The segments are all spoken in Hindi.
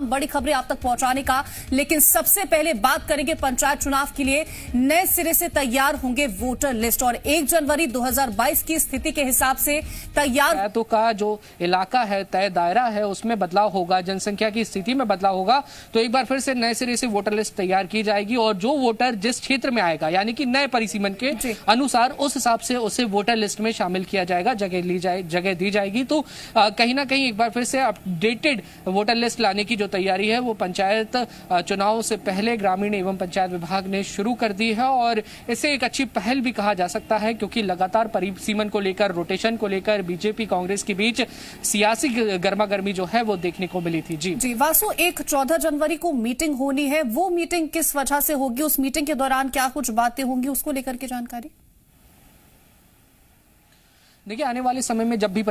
तमाम बड़ी खबरें आप तक पहुंचाने का। लेकिन सबसे पहले बात करेंगे पंचायत चुनाव के लिए नए सिरे से तैयार होंगे वोटर लिस्ट और 1 जनवरी 2022 की स्थिति के हिसाब से तैयार पंचायतों का जो इलाका है, तय दायरा है, उसमें बदलाव होगा, जनसंख्या की स्थिति में बदलाव होगा। तो एक बार फिर से नए सिरे से वोटर लिस्ट तैयार की जाएगी और जो वोटर जिस क्षेत्र में आएगा यानी कि नए परिसीमन के अनुसार उस हिसाब से उसे वोटर लिस्ट में शामिल किया जाएगा, जगह दी जाएगी। तो कहीं ना कहीं एक बार फिर से अपडेटेड वोटर लिस्ट लाने की जो तैयारी है वो पंचायत चुनाव से पहले ग्रामीण एवं पंचायत विभाग ने शुरू कर दी है और इसे एक अच्छी पहल भी कहा जा सकता है क्योंकि लगातार परिसीमन को लेकर, रोटेशन को लेकर बीजेपी कांग्रेस के बीच सियासी गर्मागर्मी जो है वो देखने को मिली थी। जी वासु, एक 14 जनवरी को मीटिंग होनी है, वो मीटिंग किस वजह से होगी? उस मीटिंग के दौरान क्या कुछ बातें होंगी, उसको लेकर के जानकारी? देखिए, आने वाले समय में जब भी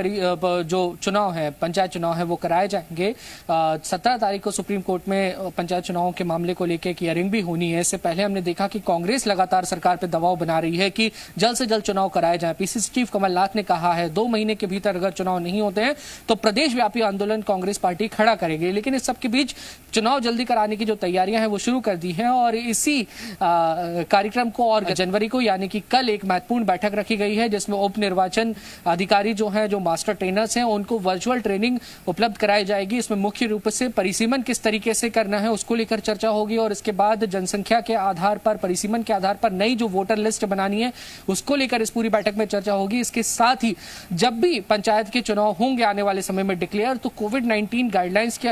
जो चुनाव है, पंचायत चुनाव है, वो कराए जाएंगे। 17 तारीख को सुप्रीम कोर्ट में पंचायत चुनावों के मामले को लेकर एक हियरिंग भी होनी है। इससे पहले हमने देखा कि कांग्रेस लगातार सरकार पर दबाव बना रही है कि जल्द से जल्द चुनाव कराए जाए। पीसीसी चीफ कमलनाथ ने कहा है 2 महीने के भीतर अगर चुनाव नहीं होते हैं तो प्रदेश व्यापी आंदोलन कांग्रेस पार्टी खड़ा करेगी। लेकिन इस सबके बीच चुनाव जल्दी कराने की जो तैयारियां हैं वो शुरू कर दी हैं और इसी कार्यक्रम को और जनवरी को यानी कि कल एक महत्वपूर्ण बैठक रखी गई है जिसमें उप निर्वाचन अधिकारी जो हैं, जो मास्टर ट्रेनर्स हैं, उनको वर्चुअल ट्रेनिंग उपलब्ध कराई जाएगी। इसमें मुख्य रूप से परिसीमन किस तरीके से करना है उसको लेकर चर्चा होगी और इसके बाद जनसंख्या के आधार पर, परिसीमन के आधार पर नई जो वोटर लिस्ट बनानी है उसको लेकर इस पूरी बैठक में चर्चा होगी। इसके साथ ही जब भी पंचायत के चुनाव होंगे आने वाले समय में डिक्लेयर, तो कोविड-19 गाइडलाइंस के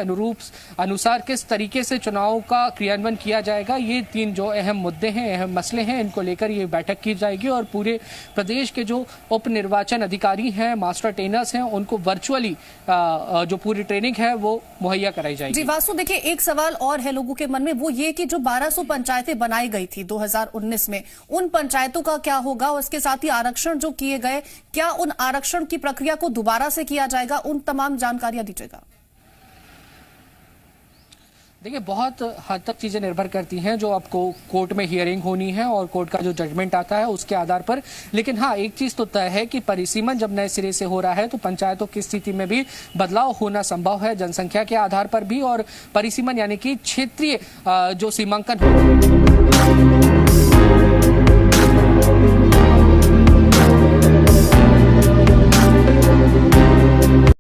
अनुसार किस तरीके से चुनाव का क्रियान्वयन किया जाएगा, ये 3 जो अहम मुद्दे हैं, अहम मसले हैं, इनको लेकर ये बैठक की जाएगी और पूरे प्रदेश के जो उप निर्वाचन अधिकारी हैं, मास्टर ट्रेनर्स हैं, उनको वर्चुअली जो पूरी ट्रेनिंग है वो मुहैया कराई जाएगी। जी वासु, देखिए एक सवाल और है लोगों के मन में, वो ये कि जो 1200 पंचायतें बनाई गई थी 2019 में, उन पंचायतों का क्या होगा? और इसके साथ ही आरक्षण जो किए गए, क्या उन आरक्षण की प्रक्रिया को दोबारा से किया जाएगा? उन तमाम जानकारियां दीजिएगा। देखिए, बहुत हद तक चीजें निर्भर करती हैं जो आपको कोर्ट में हियरिंग होनी है और कोर्ट का जो जजमेंट आता है उसके आधार पर। लेकिन हाँ, एक चीज तो तय है कि परिसीमन जब नए सिरे से हो रहा है तो पंचायतों की स्थिति में भी बदलाव होना संभव है, जनसंख्या के आधार पर भी और परिसीमन यानी कि क्षेत्रीय जो सीमांकन